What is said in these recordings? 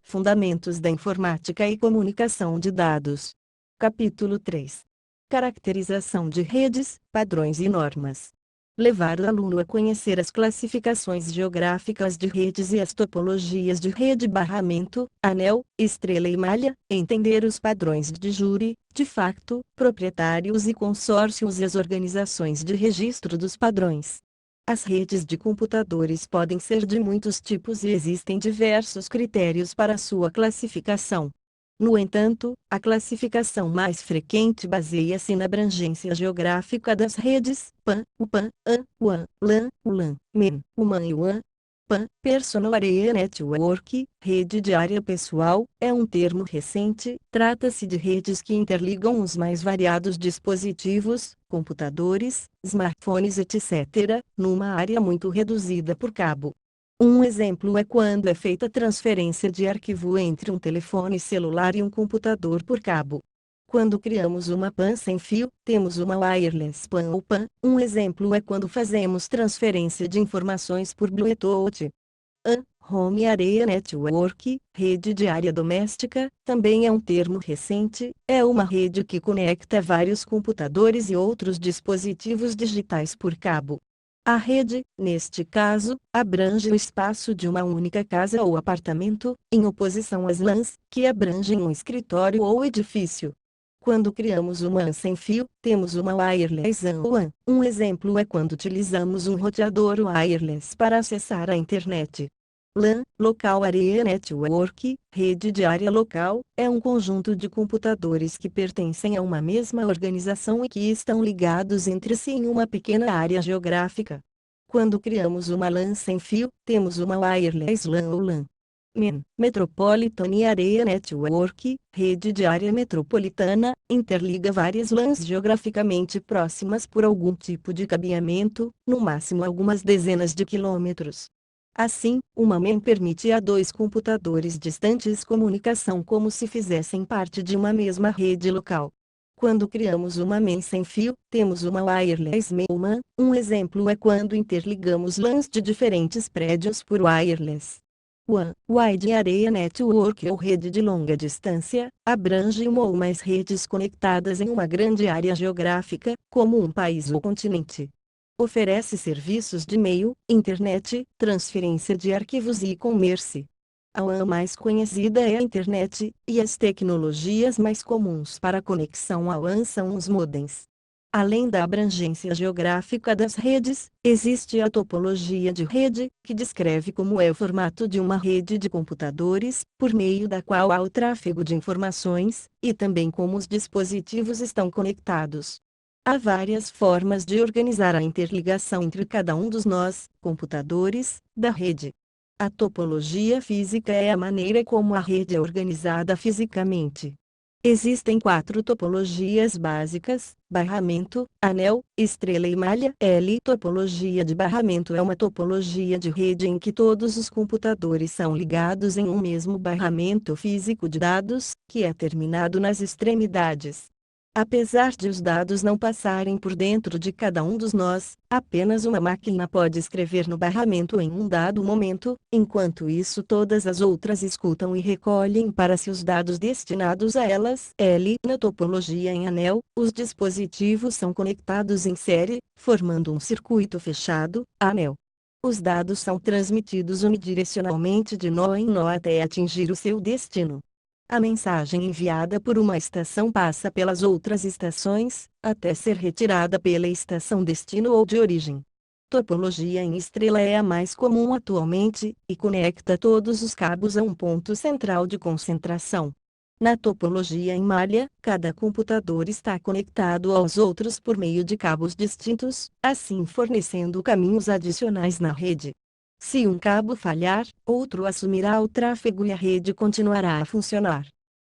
Fundamentos da Informática e Comunicação de Dados. Capítulo 3. Caracterização de redes, padrões e normas. Levar o aluno a conhecer as classificações geográficas de redes e as topologias de rede, barramento, anel, estrela e malha, entender os padrões de jure, de facto, proprietários e consórcios e as organizações de registro dos padrões. As redes de computadores podem ser de muitos tipos e existem diversos critérios para sua classificação. No entanto, a classificação mais frequente baseia-se na abrangência geográfica das redes, PAN, UPAN, AN, WAN, LAN, ULAN, MEN, UMAN e WAN. PAN, Personal Area Network, rede de área pessoal, é um termo recente. Trata-se de redes que interligam os mais variados dispositivos, computadores, smartphones etc., numa área muito reduzida por cabo. Um exemplo é quando é feita transferência de arquivo entre um telefone celular e um computador por cabo. Quando criamos uma PAN sem fio, temos uma Wireless PAN ou PAN. Um exemplo é quando fazemos transferência de informações por Bluetooth. AN, Home Area Network, rede de área doméstica, também é um termo recente, é uma rede que conecta vários computadores e outros dispositivos digitais por cabo. A rede, neste caso, abrange o espaço de uma única casa ou apartamento, em oposição às LANs, que abrangem um escritório ou edifício. Quando criamos uma LAN sem fio, temos uma Wireless LAN. Um exemplo é quando utilizamos um roteador wireless para acessar a internet. LAN, Local Area Network, rede de área local, é um conjunto de computadores que pertencem a uma mesma organização e que estão ligados entre si em uma pequena área geográfica. Quando criamos uma LAN sem fio, temos uma Wireless LAN ou LAN. MEN, Metropolitan Area Network, rede de área metropolitana, interliga várias LANs geograficamente próximas por algum tipo de cabeamento, no máximo algumas dezenas de quilômetros. Assim, uma MEN permite a dois computadores distantes comunicação como se fizessem parte de uma mesma rede local. Quando criamos uma MEN sem fio, temos uma Wireless MEN. Um exemplo é quando interligamos LANs de diferentes prédios por wireless. WAN, Wide Area Network ou rede de longa distância, abrange uma ou mais redes conectadas em uma grande área geográfica, como um país ou continente. Oferece serviços de e-mail, internet, transferência de arquivos e e-commerce. A WAN mais conhecida é a internet, e as tecnologias mais comuns para conexão à WAN são os modems. Além da abrangência geográfica das redes, existe a topologia de rede, que descreve como é o formato de uma rede de computadores, por meio da qual há o tráfego de informações, e também como os dispositivos estão conectados. Há várias formas de organizar a interligação entre cada um dos nós, computadores, da rede. A topologia física é a maneira como a rede é organizada fisicamente. Existem 4 topologias básicas: barramento, anel, estrela e malha. Topologia de barramento é uma topologia de rede em que todos os computadores são ligados em um mesmo barramento físico de dados, que é terminado nas extremidades. Apesar de os dados não passarem por dentro de cada um dos nós, apenas uma máquina pode escrever no barramento em um dado momento, enquanto isso todas as outras escutam e recolhem para si os dados destinados a elas. Na topologia em anel, os dispositivos são conectados em série, formando um circuito fechado, anel. Os dados são transmitidos unidirecionalmente de nó em nó até atingir o seu destino. A mensagem enviada por uma estação passa pelas outras estações, até ser retirada pela estação destino ou de origem. Topologia em estrela é a mais comum atualmente, e conecta todos os cabos a um ponto central de concentração. Na topologia em malha, cada computador está conectado aos outros por meio de cabos distintos, assim fornecendo caminhos adicionais na rede. Se um cabo falhar, outro assumirá o tráfego e a rede continuará a funcionar.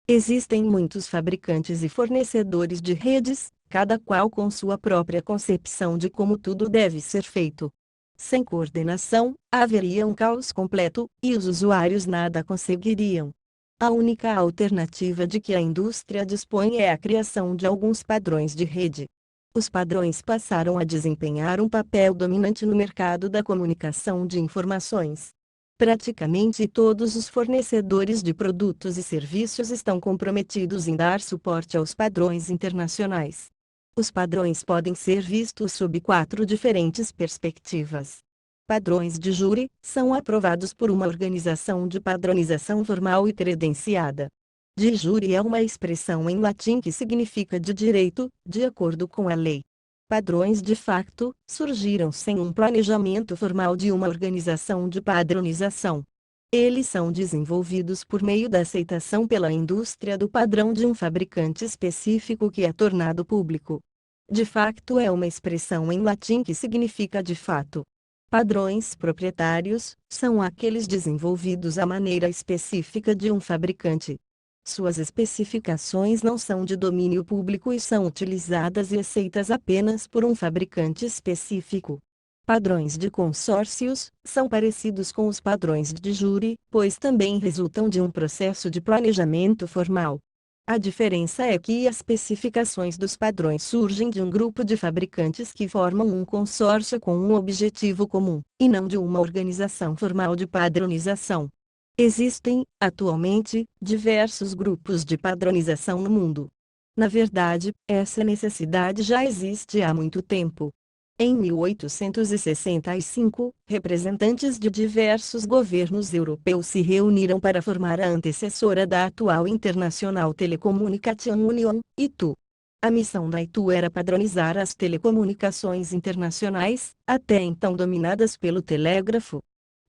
Existem muitos fabricantes e fornecedores de redes, cada qual com sua própria concepção de como tudo deve ser feito. Sem coordenação, haveria um caos completo, e os usuários nada conseguiriam. A única alternativa de que a indústria dispõe é a criação de alguns padrões de rede. Os padrões passaram a desempenhar um papel dominante no mercado da comunicação de informações. Praticamente todos os fornecedores de produtos e serviços estão comprometidos em dar suporte aos padrões internacionais. Os padrões podem ser vistos sob 4 diferentes perspectivas. Padrões de júri são aprovados por uma organização de padronização formal e credenciada. De jure é uma expressão em latim que significa de direito, de acordo com a lei. Padrões de facto surgiram sem um planejamento formal de uma organização de padronização. Eles são desenvolvidos por meio da aceitação pela indústria do padrão de um fabricante específico que é tornado público. De facto é uma expressão em latim que significa de fato. Padrões proprietários são aqueles desenvolvidos à maneira específica de um fabricante. Suas especificações não são de domínio público e são utilizadas e aceitas apenas por um fabricante específico. Padrões de consórcios são parecidos com os padrões de júri, pois também resultam de um processo de planejamento formal. A diferença é que as especificações dos padrões surgem de um grupo de fabricantes que formam um consórcio com um objetivo comum, e não de uma organização formal de padronização. Existem, atualmente, diversos grupos de padronização no mundo. Na verdade, essa necessidade já existe há muito tempo. Em 1865, representantes de diversos governos europeus se reuniram para formar a antecessora da atual International Telecommunication Union, ITU. A missão da ITU era padronizar as telecomunicações internacionais, até então dominadas pelo telégrafo.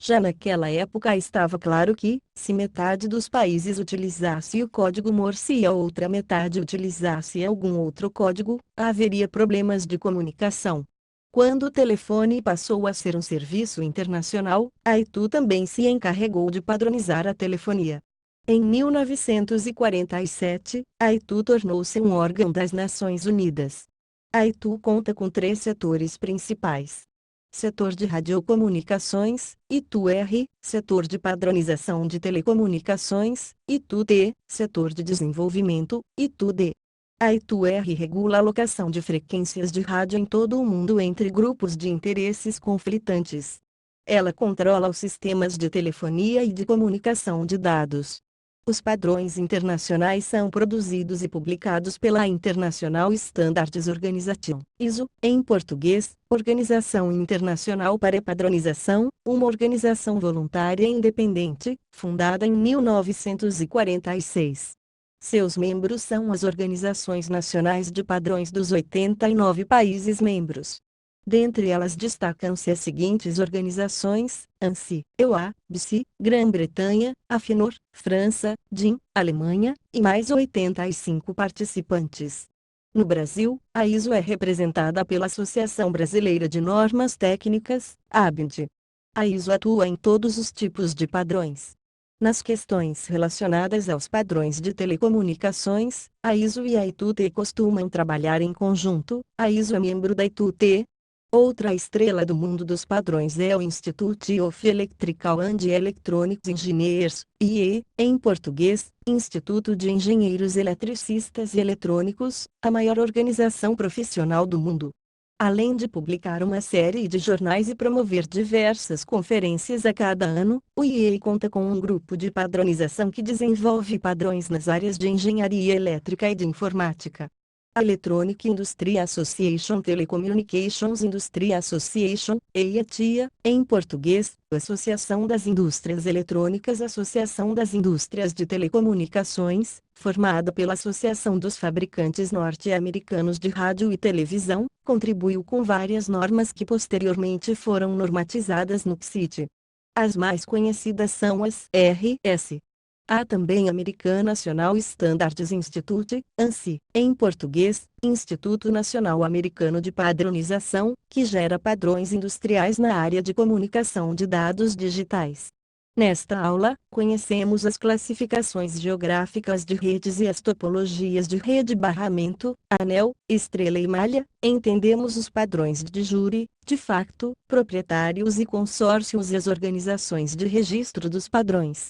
Já naquela época estava claro que, se metade dos países utilizasse o código Morse e a outra metade utilizasse algum outro código, haveria problemas de comunicação. Quando o telefone passou a ser um serviço internacional, a ITU também se encarregou de padronizar a telefonia. Em 1947, a ITU tornou-se um órgão das Nações Unidas. A ITU conta com 3 setores principais. Setor de radiocomunicações, ITU-R, setor de padronização de telecomunicações, ITU-T, setor de desenvolvimento, ITU-D. A ITU-R regula a alocação de frequências de rádio em todo o mundo entre grupos de interesses conflitantes. Ela controla os sistemas de telefonia e de comunicação de dados. Os padrões internacionais são produzidos e publicados pela International Standards Organization, ISO, em português, Organização Internacional para a Padronização, uma organização voluntária e independente, fundada em 1946. Seus membros são as organizações nacionais de padrões dos 89 países membros. Dentre elas destacam-se as seguintes organizações: ANSI, EUA, BSI, Grã-Bretanha, AFNOR, França, DIN, Alemanha, e mais 85 participantes. No Brasil, a ISO é representada pela Associação Brasileira de Normas Técnicas, ABNT. A ISO atua em todos os tipos de padrões. Nas questões relacionadas aos padrões de telecomunicações, a ISO e a ITU-T costumam trabalhar em conjunto. A ISO é membro da ITU-T. Outra estrela do mundo dos padrões é o Institute of Electrical and Electronics Engineers, IE, em português, Instituto de Engenheiros Eletricistas e Eletrônicos, a maior organização profissional do mundo. Além de publicar uma série de jornais e promover diversas conferências a cada ano, o IE conta com um grupo de padronização que desenvolve padrões nas áreas de engenharia elétrica e de informática. A Electronic Industry Association, Telecommunications Industry Association, EIATIA, em português, Associação das Indústrias Eletrônicas, Associação das Indústrias de Telecomunicações, formada pela Associação dos Fabricantes Norte-Americanos de Rádio e Televisão, contribuiu com várias normas que posteriormente foram normatizadas no PCT. As mais conhecidas são as RS. Há também American National Standards Institute, ANSI, em português, Instituto Nacional Americano de Padronização, que gera padrões industriais na área de comunicação de dados digitais. Nesta aula, conhecemos as classificações geográficas de redes e as topologias de rede barramento, anel, estrela e malha, entendemos os padrões de jure, de facto, proprietários e consórcios e as organizações de registro dos padrões.